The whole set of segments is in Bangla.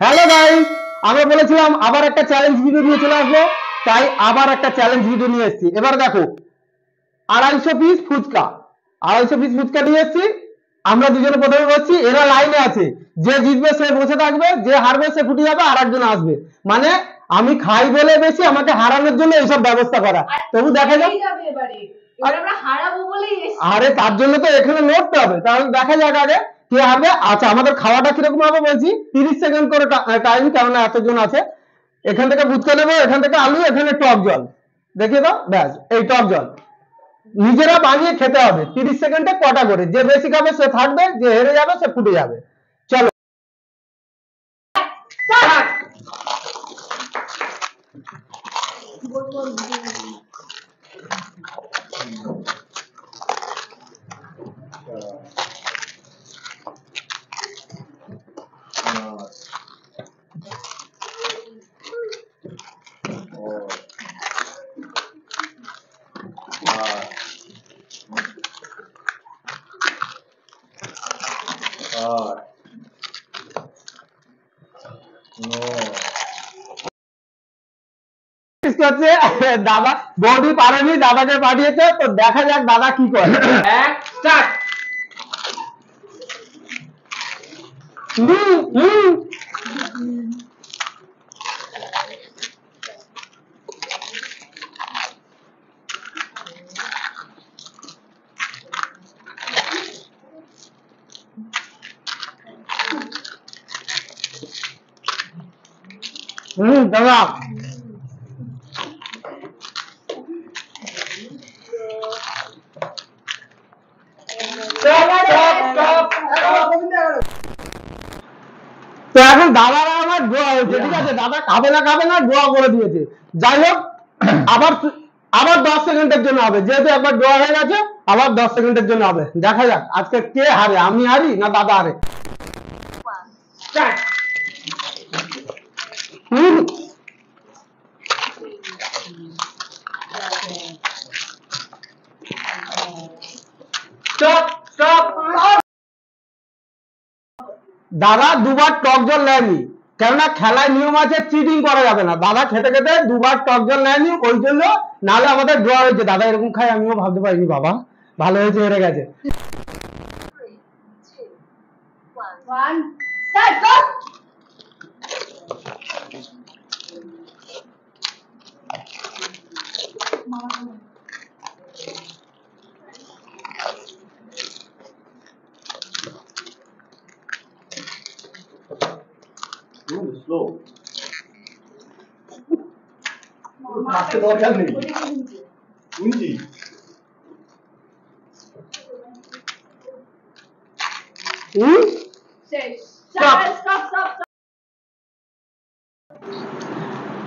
হ্যালো গাইস, আমরা বলেছিলাম আবার একটা চ্যালেঞ্জ ভিডিও নিয়ে চলে আসবো, তাই আবার একটা চ্যালেঞ্জ ভিডিও নিয়ে এসেছি। এবার দেখো, 250 পিস ফুচকা, 250 পিস ফুচকা নিয়ে এসেছি। আমরা দুজনে প্রথমে বসছি, এরা লাইনে আছে। যে জিতবে সে বসে থাকবে, যে হারবে সে ফুটে যাবে, আর একজন আসবে। মানে আমি খাই বলে বেশি, আমাকে হারানোর জন্য এইসব ব্যবস্থা করা। তবু দেখা যাক। আরে তার জন্য তো এখানে লড়তে হবে, তাহলে দেখা যাক আগে কে হবে। আচ্ছা, আমাদের খাওয়াটা কিরকম হবে বলছি, 30 সেকেন্ড করে টাইম, কারণ এতজন আছে। এখান থেকে ফুচকা নেবো, এখান থেকে আলু, এখানে টক জল দেখিয়ে দাও, ব্যাস। এই টক জল নিজেরা বানিয়ে খেতে হবে। 30 সেকেন্ডে কটা করে, যে বেশি খাবে সে থাকবে, যে হেরে যাবে সে ফুটে যাবে। চলো। দাদা বৌদি পারেনি, দাদাকে পাঠিয়েছে, তো দেখা যাক দাদা কি করে। দাদা তো এখন দাদারা আমার দোয়া হয়েছে, ঠিক আছে, দাদা খাবে না দোয়া করে দিয়েছে। যাই হোক, আবার আবার 10 সেকেন্ডের জন্য হবে, যেহেতু একবার দোয়া হয়ে গেছে, আবার 10 সেকেন্ডের জন্য হবে। দেখা যাক আজকে কে হারে, আমি হারি না দাদা হারে। দাদা দুবার টক জল নেয়নি, কেননা খেলায় নিয়ম আছে, চিটিং করা যাবে না। দাদা খেতে খেতে দুবার টক জল নেয়নি, ওই জন্য। নাহলে আমাদের ড্র হয়েছে। দাদা এরকম খায় আমিও ভাবতে পারিনি। বাবা ভালো হয়েছে, হেরে গেছে। দরকার নেই।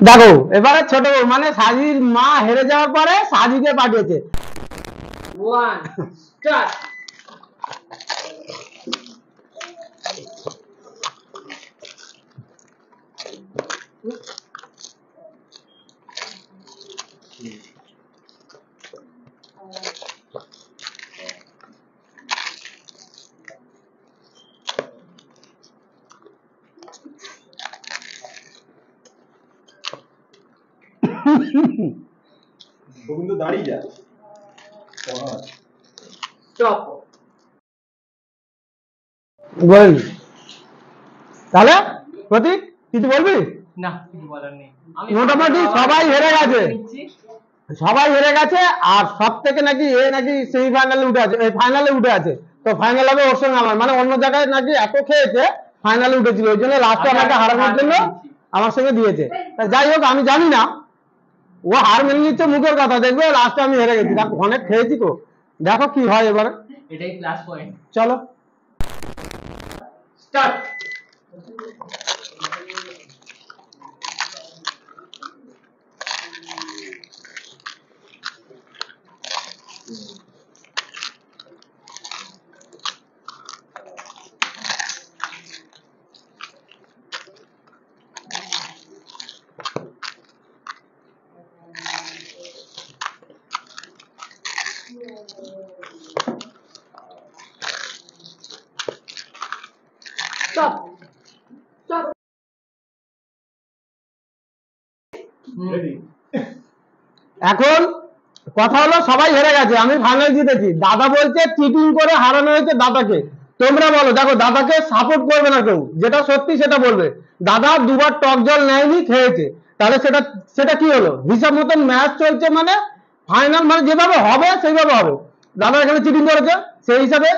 দেখো এবারে ছোট মানে সাজির মা হেরে যাওয়ার পরে সাজিকে পাঠিয়েছে। গোবিন্দ দাঁড়িয়ে যা, বলবি তাহলে প্রতীক কিছু বলবি না? কিছু বলার নেই, মোটামুটি সবাই হেরে গেছে, সবাই হেরে গেছে। আর সব থেকে নাকি এ নাকি সেমিফাইনালে উঠে আছে, ফাইনালে উঠে আছে। তো ফাইনাল হবে ওর সঙ্গে আমার, মানে অন্য জায়গায় নাকি এত খেয়েছে, ফাইনালে উঠেছিল, ওই জন্য লাস্টে আমাকে হারানোর জন্য আমার সঙ্গে দিয়েছে। যাই হোক, আমি জানি না, ও হার মেনে নিচ্ছে মুখের কথা, দেখবে লাস্টে আমি হেরে গেছি। অনেক খেয়েছি তো, দেখো কি হয় এবারে। এটাই প্লাস পয়েন্ট। চলো স্টার্ট। Stop. Stop. এখন কথা হলো সবাই হেরে গেছে, আমি ফাইনাল জিতেছি, দাদা বলছে চিটিং করে হারানো হয়েছে দাদাকে। তোমরা বলো, দেখো দাদাকে সাপোর্ট করবে না কেউ, যেটা সত্যি সেটা বলবে। দাদা দুবার টক জল নেয়নি, খেয়েছে, তাহলে সেটা সেটা কি হলো? হিসাব মতন ম্যাচ চলছে, মানে ফাইনাল মানে যেভাবে হবে সেইভাবে হবে। দাদা এখানে চিটিং করেছে, সেই হিসাবে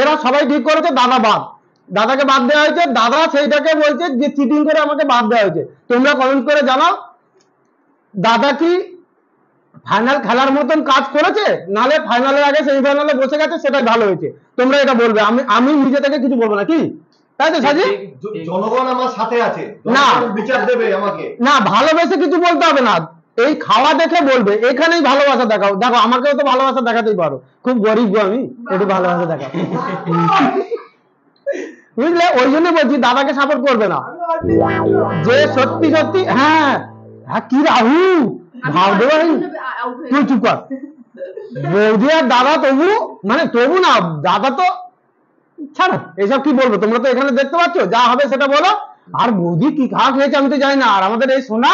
এরা সবাই ঠিক করেছে, দাদা বাদ, দাদাকে বাদ দেওয়া হয়েছে। দাদা সেইটাকে বলছে যে চিটিং করে আমাকে বাদ দেওয়া হয়েছে। তোমরা কমেন্ট করে জানাও দাদা কি ফাইনাল খেলার মতন কাজ করেছে, নালে ফাইনালের আগে সেমিফাইনালে বসে গেছে, সেটাই ভালো হয়েছে। তোমরা এটা বলবে, আমি নিজে থেকে কিছু বলবো না, কি তাই তো সাজি? জনগণ আমার সাথে আছে, না বিচার দেবে আমাকে, না ভালোবেসে কিছু বলতে হবে না, এই খাওয়া দেখে বলবে, এখানেই ভালোবাসা দেখাও। দেখো আমাকেও তো ভালোবাসা দেখাতেই পারো, খুব গরিব গো আমি, একটু ভালোবাসা দেখাও। বুঝলে, ওই জন্য বলছি দাদাকে সাপোর্ট করবে না, যে সত্যি সত্যি। হ্যাঁ হ্যাঁ, কি রাহু ভাব দেবো, তুই চুপ কর। বৌদি আর দাদা তবু, মানে তবু না, দাদা তো ছাড়ো, এসব কি বলবো, তোমরা তো এখানে দেখতে পাচ্ছ, যা হবে সেটা বলো। আর বৌদি কি খাওয়া খেয়েছে আমি তো জানি না, আর আমাদের এই সোনা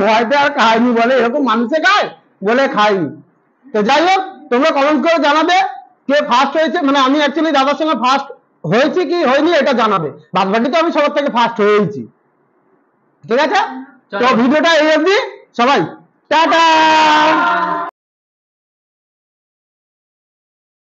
ভয়তে আর খায়নি, বলে এরকম মানুষে খায়, বলে খায়নি। তো যাই হোক, তোমরা কমেন্ট করে জানাবে কে ফার্স্ট হয়েছে, মানে আমি অ্যাকচুয়ালি দাদার সঙ্গে ফার্স্ট হয়েছি কি হয়নি এটা জানাবে, বাদ বাকি তো আমি সবার থেকে ফার্স্ট হয়েছি। ঠিক আছে, তো ভিডিওটা এই অবধি, সবাই টাটা।